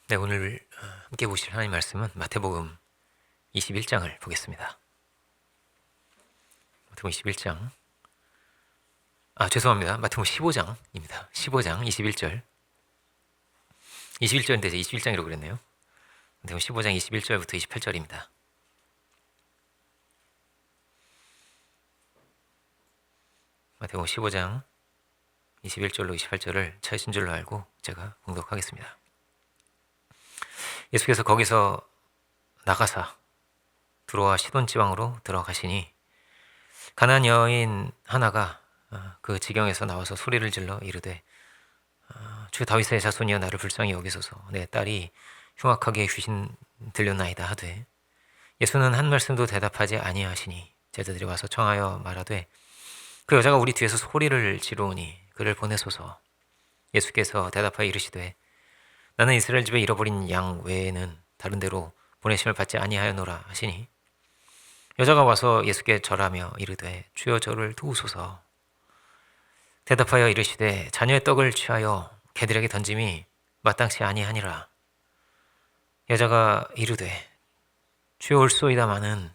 네, 오늘 함께 보실 하나님 말씀은 마태복음 21장을 보겠습니다. 마태복음 21장. 죄송합니다. 마태복음 15장입니다. 15장 21절. 21절인데 21장이라고 그랬네요. 마태복음 15장 21절부터 28절입니다. 마태복음 15장 21절로 28절을 찾으신 줄로 알고 제가 봉독하겠습니다. 예수께서 거기서 나가사 두로와 시돈 지방으로 들어가시니 가나안 여인 하나가 그 지경에서 나와서 소리를 질러 이르되 주 다윗의 자손이여 나를 불쌍히 여기소서 내 딸이 흉악하게 귀신 들렸나이다 하되 예수는 한 말씀도 대답하지 아니하시니 제자들이 와서 청하여 말하되 그 여자가 우리 뒤에서 소리를 지르오니 그를 보내소서. 예수께서 대답하여 이르시되 나는 이스라엘 집에 잃어버린 양 외에는 다른 데로 보내심을 받지 아니하였노라 하시니 여자가 와서 예수께 절하며 이르되 주여 저를 도우소서. 대답하여 이르시되 자녀의 떡을 취하여 개들에게 던짐이 마땅치 아니하니라. 여자가 이르되 주여 올소이다마는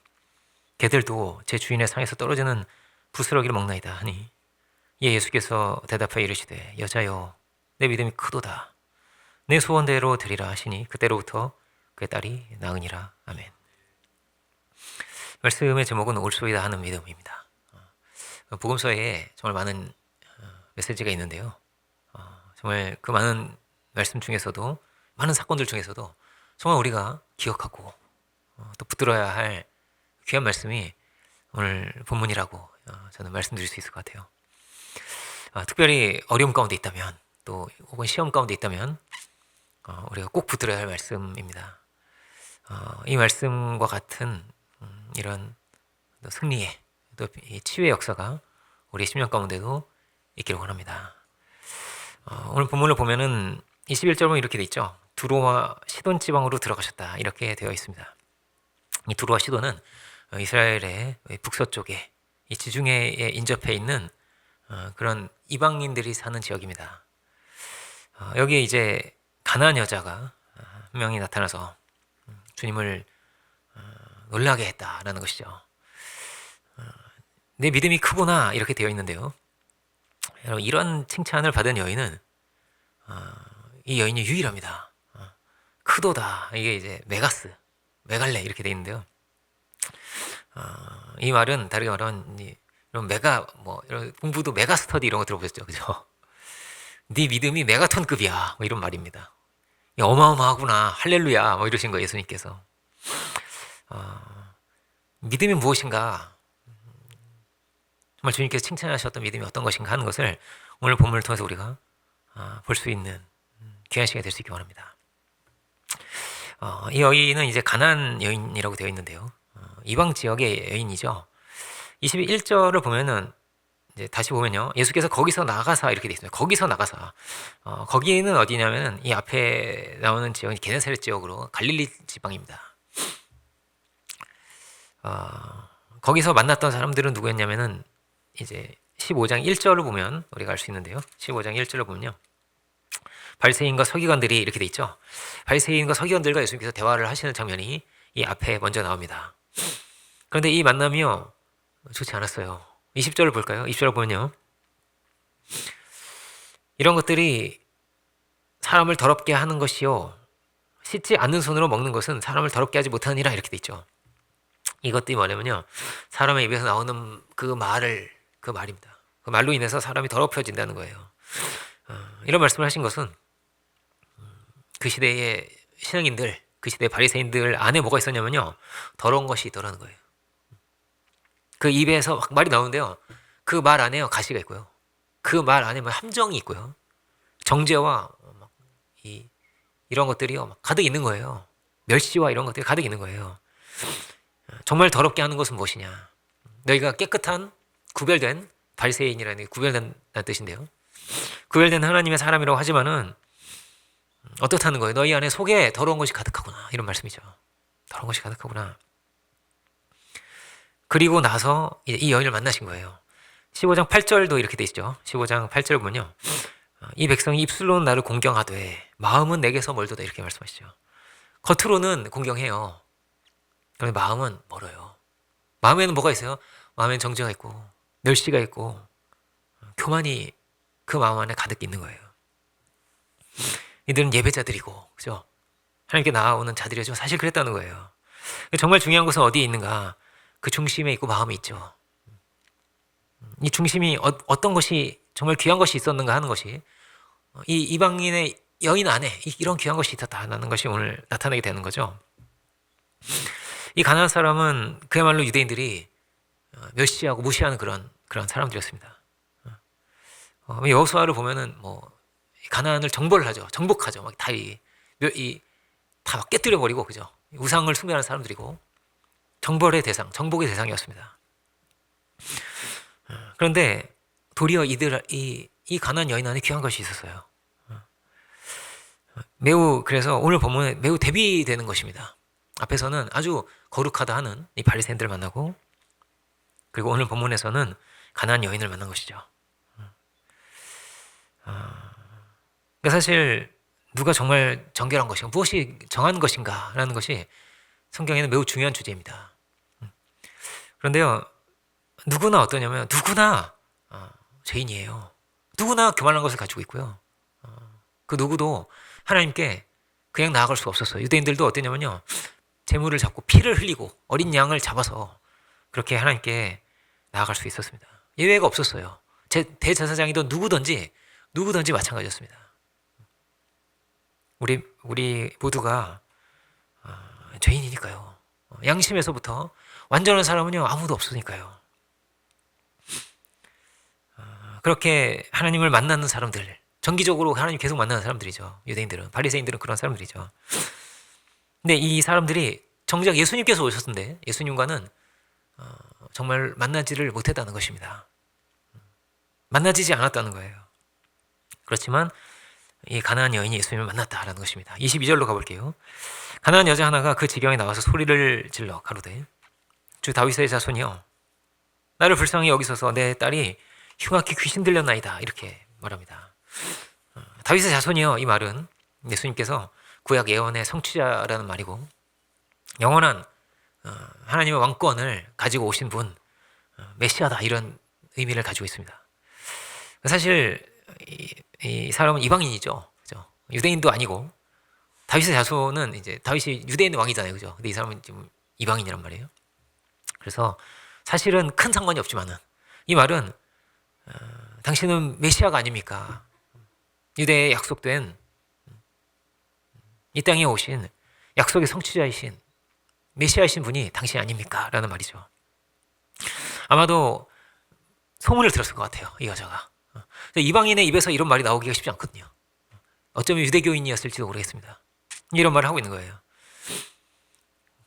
개들도 제 주인의 상에서 떨어지는 부스러기를 먹나이다 하니 이에 예수께서 대답하여 이르시되 여자여 내 믿음이 크도다. 내 소원대로 드리라 하시니 그때로부터 그의 딸이 나으니라. 아멘. 말씀의 제목은 올소이다 하는 믿음입니다. 복음서에 정말 많은 메시지가 있는데요. 정말 그 많은 말씀 중에서도 많은 사건들 중에서도 정말 우리가 기억하고 또 붙들어야 할 귀한 말씀이 오늘 본문이라고 저는 말씀드릴 수 있을 것 같아요. 특별히 어려움 가운데 있다면 또 혹은 시험 가운데 있다면 우리가 꼭 붙들어야 할 말씀입니다. 이 말씀과 같은 이런 승리의 또 치유의 역사가 우리 10년 가운데도 있기를 원합니다. 오늘 본문을 보면은 21절은 이렇게 돼 있죠. 두로와 시돈 지방으로 들어가셨다 이렇게 되어 있습니다. 이 두로와 시돈은 이스라엘의 북서쪽에 이 지중해에 인접해 있는 그런 이방인들이 사는 지역입니다. 여기에 이제 가나안 여자가 한 명이 나타나서 주님을 놀라게 했다라는 것이죠. 내 믿음이 크구나 이렇게 되어 있는데요. 여러분 이런 칭찬을 받은 여인은 이 여인이 유일합니다. 크도다 이게 이제 메가스, 메갈레 이렇게 되어 있는데요. 이 말은 다르게 말하면 이런 메가 이런 공부도 메가 스터디 이런 거 들어보셨죠, 그죠? 네 믿음이 메가톤급이야 이런 말입니다. 어마어마하구나 할렐루야 이러신 거예요 예수님께서. 믿음이 무엇인가? 정말 주님께서 칭찬하셨던 믿음이 어떤 것인가 하는 것을 오늘 본문을 통해서 우리가 볼 수 있는 귀한 시간이 될 수 있기 원합니다. 이 여인은 이제 가나안 여인이라고 되어 있는데요. 이방 지역의 여인이죠. 21절을 보면은 이제 다시 보면요. 예수께서 거기서 나가사 이렇게 되어 있습니다. 거기서 나가사. 거기는 어디냐면은 이 앞에 나오는 지역이 게네사렛 지역으로 갈릴리 지방입니다. 거기서 만났던 사람들은 누구였냐면은 이제 15장 1절을 보면 우리가 알 수 있는데요. 15장 1절을 보면요. 바리새인과 서기관들이 이렇게 돼 있죠. 바리새인과 서기관들과 예수님께서 대화를 하시는 장면이 이 앞에 먼저 나옵니다. 그런데 이 만남이요. 좋지 않았어요. 20절을 볼까요? 20절을 보면요. 이런 것들이 사람을 더럽게 하는 것이요. 씻지 않는 손으로 먹는 것은 사람을 더럽게 하지 못하느니라 이렇게 돼 있죠. 이것들이 뭐냐면요. 사람의 입에서 나오는 그 말입니다. 그 말로 인해서 사람이 더럽혀진다는 거예요. 이런 말씀을 하신 것은 그 시대의 신앙인들, 그 시대의 바리새인들 안에 뭐가 있었냐면요. 더러운 것이 있더라는 거예요. 그 입에서 막 말이 나오는데요. 그 말 안에요. 가시가 있고요. 그 말 안에 함정이 있고요. 정죄와 이런 것들이요. 막 가득 있는 거예요. 멸시와 이런 것들이 가득 있는 거예요. 정말 더럽게 하는 것은 무엇이냐? 너희가 깨끗한 구별된 바리새인이라는 게 구별된 뜻인데요. 구별된 하나님의 사람이라고 하지만은 어떻다는 거예요? 너희 안에 속에 더러운 것이 가득하구나 이런 말씀이죠. 더러운 것이 가득하구나. 그리고 나서 이 여인을 만나신 거예요. 15장 8절도 이렇게 돼 있죠. 15장 8절 보면요. 이 백성이 입술로는 나를 공경하되 마음은 내게서 멀도다 이렇게 말씀하시죠. 겉으로는 공경해요. 그런데 마음은 멀어요. 마음에는 뭐가 있어요? 마음에는 정죄가 있고 멸시가 있고 교만이 그 마음 안에 가득 있는 거예요. 이들은 예배자들이고, 그죠? 하나님께 나아오는 자들이죠. 사실 그랬다는 거예요. 정말 중요한 것은 어디에 있는가? 그 중심에 있고 마음에 있죠. 이 중심이 어떤 것이 정말 귀한 것이 있었는가 하는 것이 이 이방인의 여인 안에 이런 귀한 것이 있었다는 것이 오늘 나타나게 되는 거죠. 이 가나안 사람은 그야말로 유대인들이 멸시하고 무시하는 그런 사람들이었습니다. 여호수아를 보면은 뭐 가나안을 정벌을 하죠. 정복하죠. 막 다 깨뜨려 버리고, 그죠? 우상을 숭배하는 사람들이고 정복의 대상이었습니다. 그런데 도리어 이 가나안 여인 안에 귀한 것이 있었어요. 그래서 오늘 본문에 매우 대비되는 것입니다. 앞에서는 아주 거룩하다 하는 이 바리새인들을 만나고, 그리고 오늘 본문에서는 가나안 여인을 만난 것이죠. 그러니까 사실 누가 정말 정결한 것인가, 무엇이 정한 것인가라는 것이 성경에는 매우 중요한 주제입니다. 그런데요, 누구나 어떠냐면 누구나 죄인이에요. 누구나 교만한 것을 가지고 있고요. 그 누구도 하나님께 그냥 나아갈 수 없었어요. 유대인들도 어떠냐면요, 재물을 잡고 피를 흘리고 어린 양을 잡아서 그렇게 하나님께 나아갈 수 있었습니다. 예외가 없었어요. 대제사장이든 누구든지 마찬가지였습니다. 우리 모두가 죄인이니까요. 양심에서부터 완전한 사람은요 아무도 없으니까요. 그렇게 하나님을 만나는 사람들, 정기적으로 하나님 계속 만나는 사람들이죠. 유대인들은, 바리새인들은 그런 사람들이죠. 근데 이 사람들이 정작 예수님께서 오셨는데 예수님과는 정말 만나지를 못했다는 것입니다. 만나지지 않았다는 거예요. 그렇지만 이 가나안 여인이 예수님을 만났다라는 것입니다. 22절로 가볼게요. 가나안 여자 하나가 그 지경에 나와서 소리를 질러 가로되 주 다윗의 자손이여 나를 불쌍히 여기소서 내 딸이 흉악히 귀신 들렸나이다 이렇게 말합니다. 다윗의 자손이여, 이 말은 예수님께서 구약 예언의 성취자라는 말이고 영원한 하나님의 왕권을 가지고 오신 분, 메시아다 이런 의미를 가지고 있습니다. 사실 이 사람은 이방인이죠. 그죠? 유대인도 아니고, 다윗의 자손은 이제 다윗이 유대인의 왕이잖아요. 그죠? 근데 이 사람은 지금 이방인이란 말이에요. 그래서 사실은 큰 상관이 없지만은 이 말은 당신은 메시아가 아닙니까? 유대에 약속된 이 땅에 오신 약속의 성취자이신 메시아이신 분이 당신 아닙니까? 라는 말이죠. 아마도 소문을 들었을 것 같아요. 이 여자가. 이방인의 입에서 이런 말이 나오기가 쉽지 않거든요. 어쩌면 유대교인이었을지도 모르겠습니다. 이런 말을 하고 있는 거예요.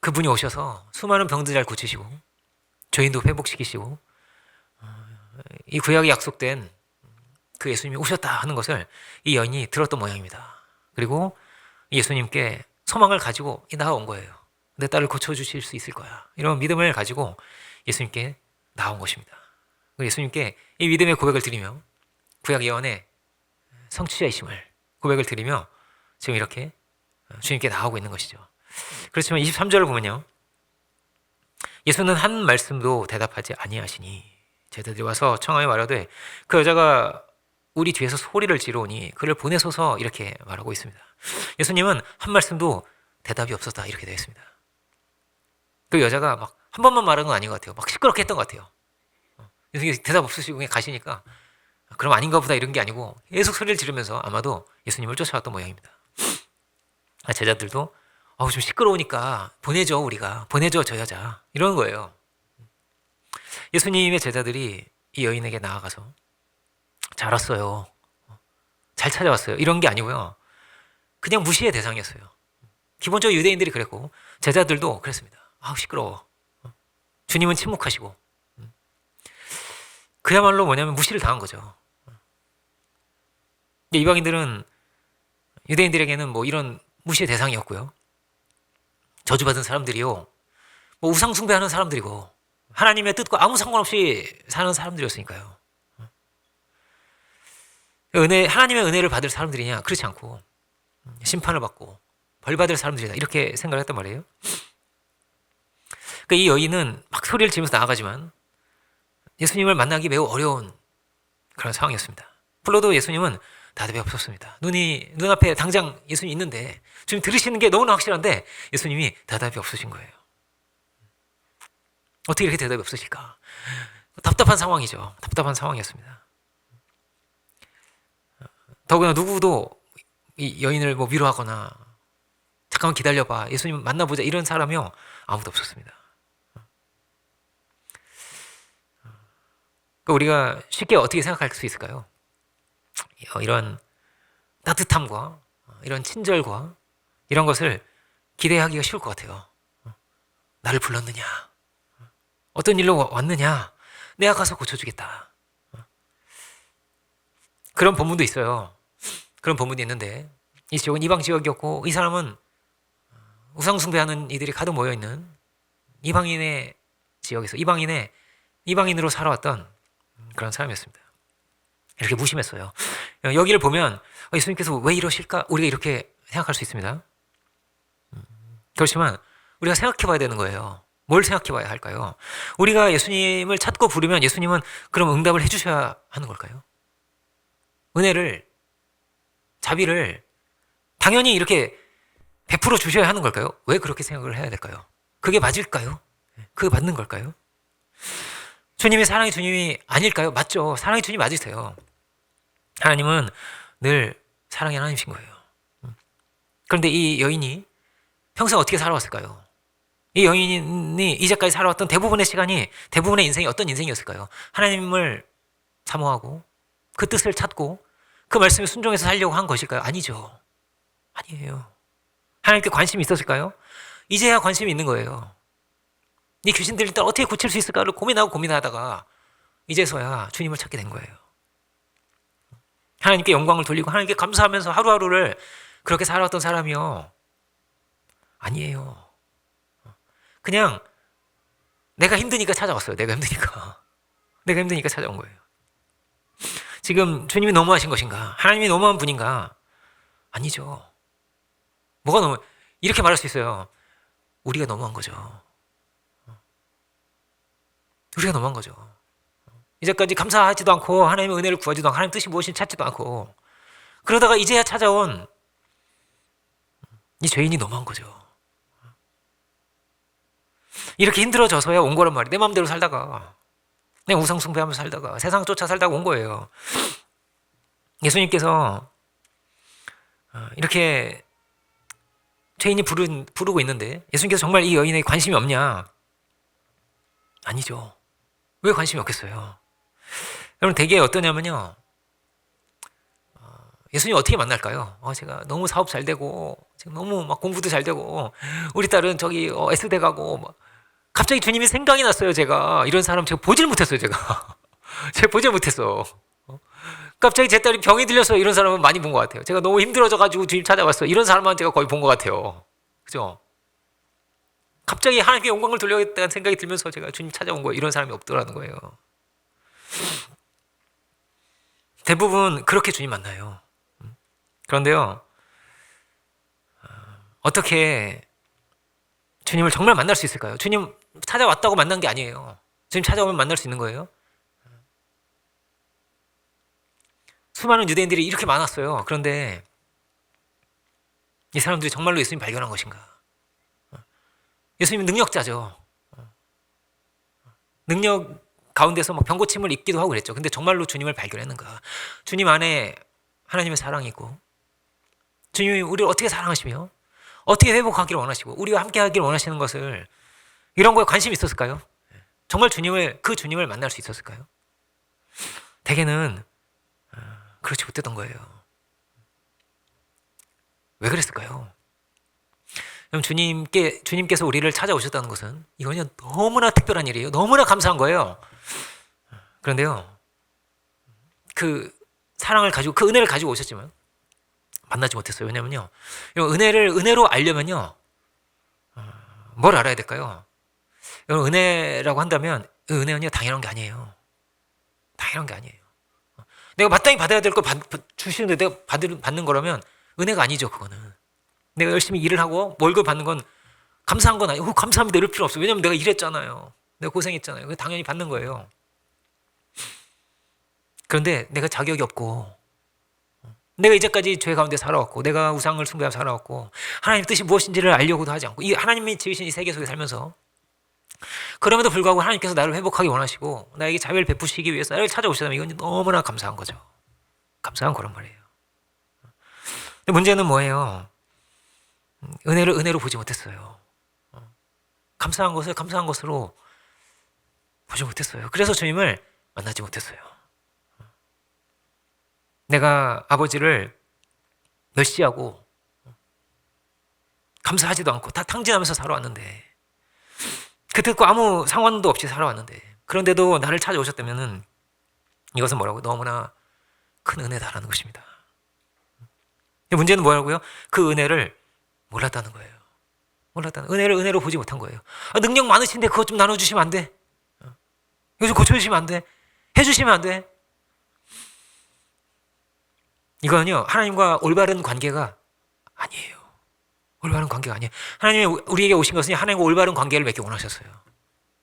그분이 오셔서 수많은 병들 잘 고치시고 죄인도 회복시키시고 이 구약에 약속된 그 예수님이 오셨다 하는 것을 이 여인이 들었던 모양입니다. 그리고 예수님께 소망을 가지고 나아온 거예요. 내 딸을 고쳐주실 수 있을 거야. 이런 믿음을 가지고 예수님께 나온 것입니다. 예수님께 이 믿음의 고백을 드리며 구약 예언의 성취자이심을 고백을 드리며 지금 이렇게 주님께 나아오고 있는 것이죠. 그렇지만 23절을 보면요, 예수는 한 말씀도 대답하지 아니하시니 제자들이 와서 청하여 말하되 그 여자가 우리 뒤에서 소리를 지르오니 그를 보내소서 이렇게 말하고 있습니다. 예수님은 한 말씀도 대답이 없었다 이렇게 되어 있습니다. 그 여자가 막 한 번만 말한 건 아닌 것 같아요. 막 시끄럽게 했던 것 같아요. 예수님이 대답 없으시고 그냥 가시니까 그럼 아닌가 보다 이런 게 아니고 계속 소리를 지르면서 아마도 예수님을 쫓아왔던 모양입니다. 제자들도 좀 시끄러우니까 보내줘 저 여자 이러는 거예요. 예수님의 제자들이 이 여인에게 나아가서 잘 왔어요, 잘 찾아왔어요 이런 게 아니고요, 그냥 무시의 대상이었어요. 기본적으로 유대인들이 그랬고 제자들도 그랬습니다. 시끄러워. 주님은 침묵하시고 그야말로 뭐냐면 무시를 당한 거죠. 근데 이방인들은 유대인들에게는 뭐 이런 무시의 대상이었고요, 저주받은 사람들이요, 뭐 우상 숭배하는 사람들이고 하나님의 뜻과 아무 상관없이 사는 사람들이었으니까요. 하나님의 은혜를 받을 사람들이냐? 그렇지 않고 심판을 받고 벌 받을 사람들이다, 이렇게 생각을 했단 말이에요. 그러니까 이 여인은 막 소리를 지르면서 나아가지만 예수님을 만나기 매우 어려운 그런 상황이었습니다. 불러도 예수님은 대답이 없었습니다. 눈앞에 당장 예수님이 있는데 지금 들으시는 게 너무나 확실한데 예수님이 대답이 없으신 거예요. 어떻게 이렇게 대답이 없으실까? 답답한 상황이죠. 답답한 상황이었습니다. 더구나 누구도 이 여인을 뭐 위로하거나 잠깐만 기다려봐, 예수님 만나보자, 이런 사람이요, 아무도 없었습니다. 우리가 쉽게 어떻게 생각할 수 있을까요? 이런 따뜻함과 이런 친절과 이런 것을 기대하기가 쉬울 것 같아요. 나를 불렀느냐? 어떤 일로 왔느냐? 내가 가서 고쳐주겠다. 그런 본문도 있어요. 그런 본문이 있는데 이 지역은 이방 지역이었고 이 사람은 우상 숭배하는 이들이 가득 모여있는 이방인의 지역에서 이방인으로 살아왔던 그런 사람이었습니다. 이렇게 무심했어요. 여기를 보면 예수님께서 왜 이러실까? 우리가 이렇게 생각할 수 있습니다. 그렇지만 우리가 생각해 봐야 되는 거예요. 뭘 생각해 봐야 할까요? 우리가 예수님을 찾고 부르면 예수님은 그럼 응답을 해주셔야 하는 걸까요? 은혜를, 자비를 당연히 이렇게 베풀어 주셔야 하는 걸까요? 왜 그렇게 생각을 해야 될까요? 그게 맞을까요? 그게 맞는 걸까요? 주님이 사랑의 주님이 아닐까요? 맞죠. 사랑의 주님 맞으세요. 하나님은 늘 사랑의 하나님이신 거예요. 그런데 이 여인이 평생 어떻게 살아왔을까요? 이 여인이 이제까지 살아왔던 대부분의 시간이, 대부분의 인생이 어떤 인생이었을까요? 하나님을 사모하고 그 뜻을 찾고 그 말씀에 순종해서 살려고 한 것일까요? 아니죠. 아니에요. 하나님께 관심이 있었을까요? 이제야 관심이 있는 거예요. 이 귀신들을 일단 어떻게 고칠 수 있을까를 고민하다가 이제서야 주님을 찾게 된 거예요. 하나님께 영광을 돌리고 하나님께 감사하면서 하루하루를 그렇게 살아왔던 사람이요, 아니에요. 그냥 내가 힘드니까 찾아왔어요. 내가 힘드니까 찾아온 거예요. 지금 주님이 너무하신 것인가? 하나님이 너무한 분인가? 아니죠. 뭐가 너무, 이렇게 말할 수 있어요. 우리가 너무한 거죠. 우리가 너무한 거죠. 이제까지 감사하지도 않고 하나님의 은혜를 구하지도 않고 하나님 뜻이 무엇인지 찾지도 않고 그러다가 이제야 찾아온 이 죄인이 너무한 거죠. 이렇게 힘들어져서야 온 거란 말이에요. 내 마음대로 살다가, 내 우상 숭배하면서 살다가, 세상 쫓아 살다가 온 거예요. 예수님께서 이렇게 죄인이 부르고 있는데 예수님께서 정말 이 여인에게 관심이 없냐? 아니죠. 왜 관심이 없겠어요? 여러분, 되게 어떠냐면요, 예수님 어떻게 만날까요? 제가 너무 사업 잘 되고 지금 너무 막 공부도 잘 되고 우리 딸은 저기 S대 가고 막 갑자기 주님이 생각이 났어요. 제가 이런 사람 제가 보질 못했어요. 제가 보질 못했어. 갑자기 제 딸이 병이 들려서 이런 사람은 많이 본 것 같아요. 제가 너무 힘들어져가지고 주님 찾아왔어요. 이런 사람만 제가 거의 본 것 같아요. 그죠? 갑자기 하나님께 영광을 돌려야겠다는 생각이 들면서 제가 주님 찾아온 거예요. 이런 사람이 없더라는 거예요. 대부분 그렇게 주님 만나요. 그런데요, 어떻게 주님을 정말 만날 수 있을까요? 주님 찾아왔다고 만난 게 아니에요. 주님 찾아오면 만날 수 있는 거예요. 수많은 유대인들이 이렇게 많았어요. 그런데 이 사람들이 정말로 예수님 발견한 것인가? 예수님은 능력자죠. 능력 가운데서 막 병고침을 입기도 하고 그랬죠. 근데 정말로 주님을 발견했는가? 주님 안에 하나님의 사랑이 있고 주님이 우리를 어떻게 사랑하시며 어떻게 회복하기를 원하시고 우리와 함께 하기를 원하시는 것을, 이런 거에 관심이 있었을까요? 정말 그 주님을 만날 수 있었을까요? 대개는 그렇지 못했던 거예요. 왜 그랬을까요? 주님께서 우리를 찾아오셨다는 것은 이거는 너무나 특별한 일이에요. 너무나 감사한 거예요. 그런데요, 그 사랑을 가지고, 그 은혜를 가지고 오셨지만 만나지 못했어요. 왜냐면요, 은혜로 알려면요, 뭘 알아야 될까요? 은혜라고 한다면 그 은혜는요, 당연한 게 아니에요. 당연한 게 아니에요. 내가 마땅히 받아야 될 걸 주시는데 내가 받는 거라면 은혜가 아니죠. 그거는. 내가 열심히 일을 하고 월급 받는 건 감사한 건 아니고 감사합니다 이럴 필요 없어요. 왜냐하면 내가 일했잖아요. 내가 고생했잖아요. 그거 당연히 받는 거예요. 그런데 내가 자격이 없고 내가 이제까지 죄 가운데 살아왔고 내가 우상을 숭배하며 살아왔고 하나님 뜻이 무엇인지를 알려고도 하지 않고 이 하나님이 지으신 이 세계 속에 살면서 그럼에도 불구하고 하나님께서 나를 회복하기 원하시고 나에게 자비를 베푸시기 위해서 나를 찾아오시다면 이건 너무나 감사한 거죠. 감사한 거란 말이에요. 근데 문제는 뭐예요? 은혜를 은혜로 보지 못했어요. 감사한 것을 감사한 것으로 보지 못했어요. 그래서 주님을 만나지 못했어요. 내가 아버지를 멸시하고 감사하지도 않고 다 탕진하면서 살아왔는데 그때도 아무 상관도 없이 살아왔는데 그런데도 나를 찾아오셨다면 이것은 뭐라고? 너무나 큰 은혜다라는 것입니다. 문제는 뭐라고요? 그 은혜를 몰랐다는 거예요. 몰랐다는 은혜를 은혜로 보지 못한 거예요. 능력 많으신데 그것 좀 나눠주시면 안 돼? 이거 좀 고쳐주시면 안 돼? 해주시면 안 돼? 이거는요 하나님과 올바른 관계가 아니에요. 올바른 관계가 아니에요. 하나님이 우리에게 오신 것은 하나님과 올바른 관계를 맺기 원하셨어요.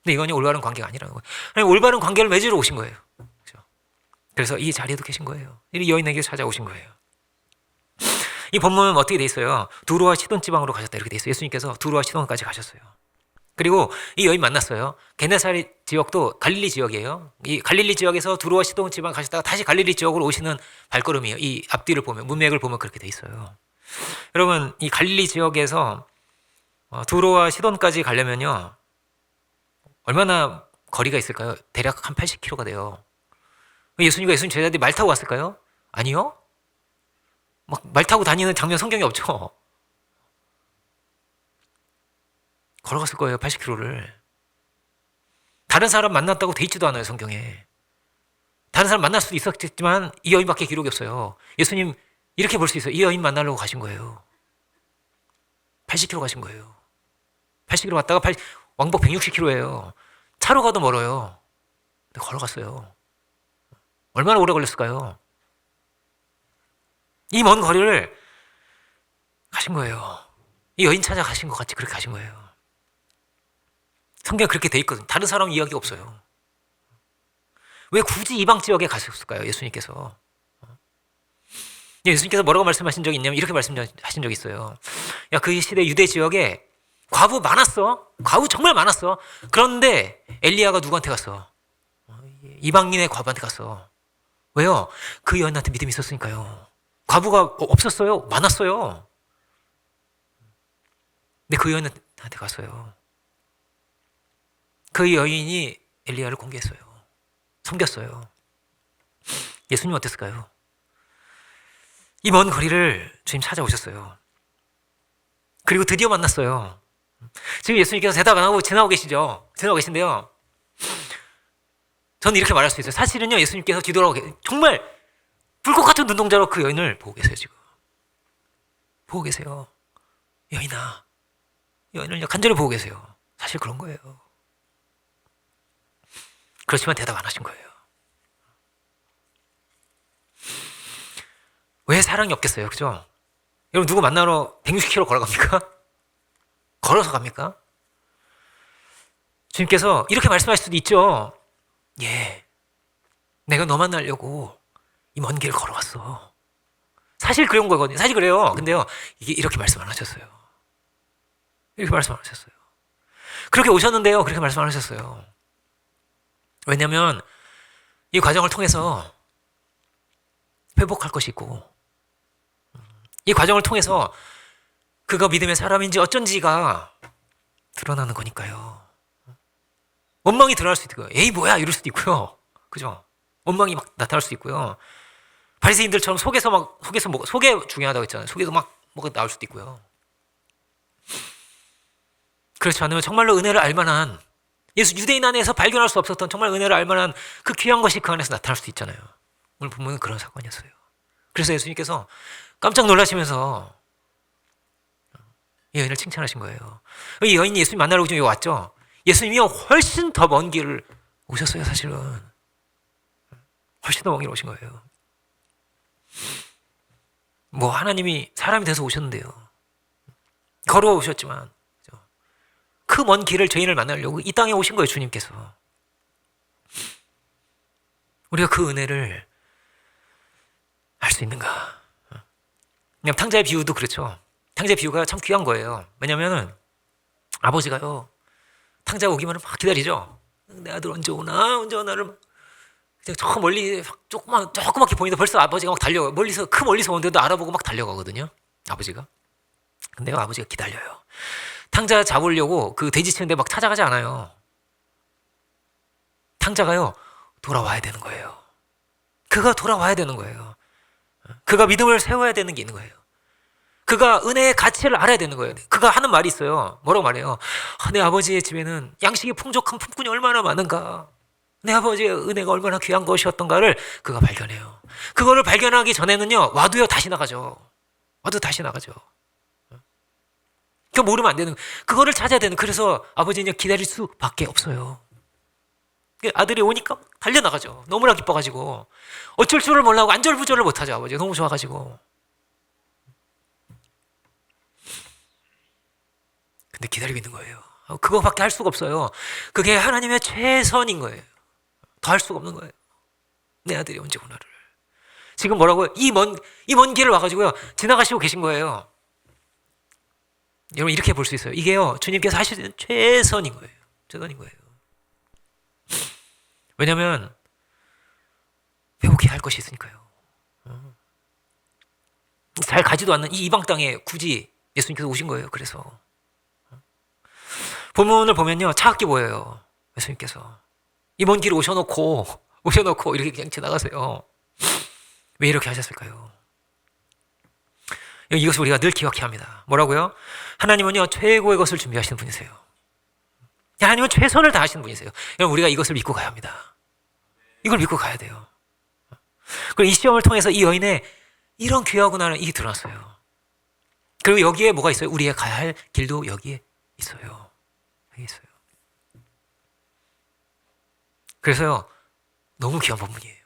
근데 이건요 올바른 관계가 아니라는 거예요. 하나님 올바른 관계를 맺으러 오신 거예요. 그렇죠? 그래서 이 자리에도 계신 거예요. 이 여인에게 찾아오신 거예요. 이 본문은 어떻게 돼 있어요? 두로와 시돈 지방으로 가셨다 이렇게 돼 있어요. 예수님께서 두로와 시돈까지 가셨어요. 그리고 이 여인 만났어요. 게네사렛 지역도 갈릴리 지역이에요. 이 갈릴리 지역에서 두로와 시돈 지방 가셨다가 다시 갈릴리 지역으로 오시는 발걸음이에요. 이 앞뒤를 보면 문맥을 보면 그렇게 돼 있어요. 여러분 이 갈릴리 지역에서 두로와 시돈까지 가려면요 얼마나 거리가 있을까요? 대략 한 80km가 돼요. 예수님 제자들이 말 타고 왔을까요? 아니요. 막 말 타고 다니는 장면 성경에 없죠. 걸어갔을 거예요. 80km를. 다른 사람 만났다고 돼 있지도 않아요. 성경에. 다른 사람 만날 수도 있었겠지만 이 여인밖에 기록이 없어요. 예수님 이렇게 볼 수 있어요. 이 여인 만나려고 가신 거예요. 80km 가신 거예요. 80km 갔다가 왕복 160km예요. 차로 가도 멀어요. 근데 걸어갔어요. 얼마나 오래 걸렸을까요? 이 먼 거리를 가신 거예요. 이 여인 찾아가신 것 같이 그렇게 가신 거예요. 성경에 그렇게 돼 있거든요. 다른 사람 이야기가 없어요. 왜 굳이 이방 지역에 가셨을까요? 예수님께서. 예수님께서 뭐라고 말씀하신 적이 있냐면 이렇게 말씀하신 적이 있어요. 야, 그 시대 유대 지역에 과부 많았어. 과부 정말 많았어. 그런데 엘리야가 누구한테 갔어? 이방인의 과부한테 갔어. 왜요? 그 여인한테 믿음이 있었으니까요. 과부가 없었어요? 많았어요. 근데 그 여인한테 갔어요. 그 여인이 엘리야를 공개했어요. 섬겼어요. 예수님 어땠을까요? 이 먼 거리를 주님 찾아오셨어요. 그리고 드디어 만났어요. 지금 예수님께서 대답 안 하고 지나고 계시죠? 지나고 계신데요. 저는 이렇게 말할 수 있어요. 사실은요, 예수님께서 뒤돌아오고 정말 불꽃 같은 눈동자로 그 여인을 보고 계세요, 지금. 보고 계세요. 여인아. 여인을 간절히 보고 계세요. 사실 그런 거예요. 그렇지만 대답 안 하신 거예요. 왜 사랑이 없겠어요? 그죠? 여러분 누구 만나러 160km 걸어갑니까? 걸어서 갑니까? 주님께서 이렇게 말씀하실 수도 있죠. 예, 내가 너 만나려고 이 먼 길 걸어왔어. 사실 그런 거거든요. 사실 그래요. 근데요, 이게 이렇게 말씀 안 하셨어요. 이렇게 말씀 안 하셨어요. 그렇게 오셨는데요, 그렇게 말씀 안 하셨어요. 왜냐하면 이 과정을 통해서 회복할 것이 있고 이 과정을 통해서 그가 믿음의 사람인지 어쩐지가 드러나는 거니까요. 원망이 드러날 수도 있고요. 에이 뭐야 이럴 수도 있고요. 그죠? 원망이 막 나타날 수도 있고요. 바리새인들처럼 속에 중요하다고 했잖아요. 속에서 막 뭐가 나올 수도 있고요. 그렇지 않으면 정말로 은혜를 알만한 유대인 안에서 발견할 수 없었던 정말 은혜를 알만한 그 귀한 것이 그 안에서 나타날 수도 있잖아요. 오늘 본문은 그런 사건이었어요. 그래서 예수님께서 깜짝 놀라시면서 이 여인을 칭찬하신 거예요. 이 여인이 예수님 만나러 여기 왔죠. 예수님이 훨씬 더 먼 길을 오셨어요. 사실은 훨씬 더 먼 길을 오신 거예요. 뭐 하나님이 사람이 돼서 오셨는데요. 걸어오셨지만 그 먼 길을 죄인을 만나려고 이 땅에 오신 거예요, 주님께서. 우리가 그 은혜를 알 수 있는가? 그냥 탕자의 비유도 그렇죠. 탕자의 비유가 참 귀한 거예요. 왜냐면은 아버지가요, 탕자가 오기만 막 기다리죠. 내 아들 언제 오나, 언제 오나를 막 저 멀리 조그맣게 보이는데 벌써 아버지가 막 달려가요. 멀리서 오는데도 알아보고 막 달려가거든요, 아버지가. 근데요, 아버지가 기다려요. 탕자 잡으려고 그 돼지 치는데 막 찾아가지 않아요. 탕자가요, 돌아와야 되는 거예요. 그가 돌아와야 되는 거예요. 그가 믿음을 세워야 되는 게 있는 거예요. 그가 은혜의 가치를 알아야 되는 거예요. 그가 하는 말이 있어요. 뭐라고 말해요? 내 아버지의 집에는 양식이 풍족한 품꾼이 얼마나 많은가. 내 아버지의 은혜가 얼마나 귀한 것이었던가를 그가 발견해요. 그거를 발견하기 전에는요, 와도요 다시 나가죠. 와도 다시 나가죠. 그거 모르면 안 되는, 그거를 찾아야 되는. 그래서 아버지는 기다릴 수밖에 없어요. 아들이 오니까 달려나가죠. 너무나 기뻐가지고 어쩔 줄을 몰라고 안절부절을 못하죠. 아버지가 너무 좋아가지고. 근데 기다리고 있는 거예요. 그거밖에 할 수가 없어요. 그게 하나님의 최선인 거예요. 더 할 수가 없는 거예요. 내 아들이 언제 오나를. 지금 뭐라고요? 이 먼 길을 와가지고요 지나가시고 계신 거예요. 여러분 이렇게 볼 수 있어요. 이게요 주님께서 하시는 최선인 거예요. 최선인 거예요. 왜냐하면 회복해야 할 것이 있으니까요. 잘 가지도 않는 이 이방 땅에 굳이 예수님께서 오신 거예요. 그래서 본문을 보면요 차갑게 보여요. 예수님께서 이 먼 길을 오셔놓고 이렇게 그냥 지나가세요. 왜 이렇게 하셨을까요? 이것을 우리가 늘 기억해야 합니다. 뭐라고요? 하나님은요 최고의 것을 준비하시는 분이세요. 하나님은 최선을 다하시는 분이세요. 여러분 우리가 이것을 믿고 가야 합니다. 이걸 믿고 가야 돼요. 그리고 이 시험을 통해서 이 여인의 이런 귀하구나는 이게 드러났어요. 그리고 여기에 뭐가 있어요? 우리가 가야 할 길도 여기에 있어요. 여기 있어요. 그래서요 너무 귀한 본문이에요.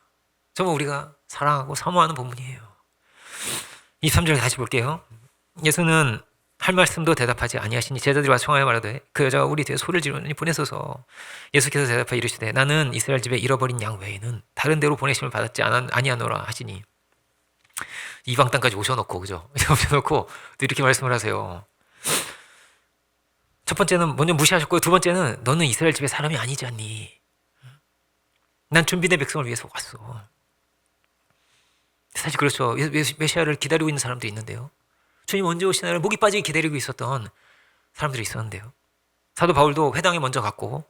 정말 우리가 사랑하고 사모하는 본문이에요. 23절 다시 볼게요. 예수는 할 말씀도 대답하지 아니하시니 제자들과 청하여 말하되 그 여자가 우리 뒤에 소리를 지르니 보내소서. 예수께서 대답하여 이르시되 나는 이스라엘 집에 잃어버린 양 외에는 다른 데로 보내심을 받았지 아니하노라 하시니. 이방 땅까지 오셔놓고 그죠? 오셔놓고 또 이렇게 말씀을 하세요. 첫 번째는 먼저 무시하셨고요. 두 번째는 너는 이스라엘 집의 사람이 아니지 않니? 난 준비된 백성을 위해서 왔어. 사실 그렇죠. 메시아를 기다리고 있는 사람도 있는데요. 주님 언제 오시나를 목이 빠지게 기다리고 있었던 사람들이 있었는데요. 사도 바울도 회당에 먼저 갔고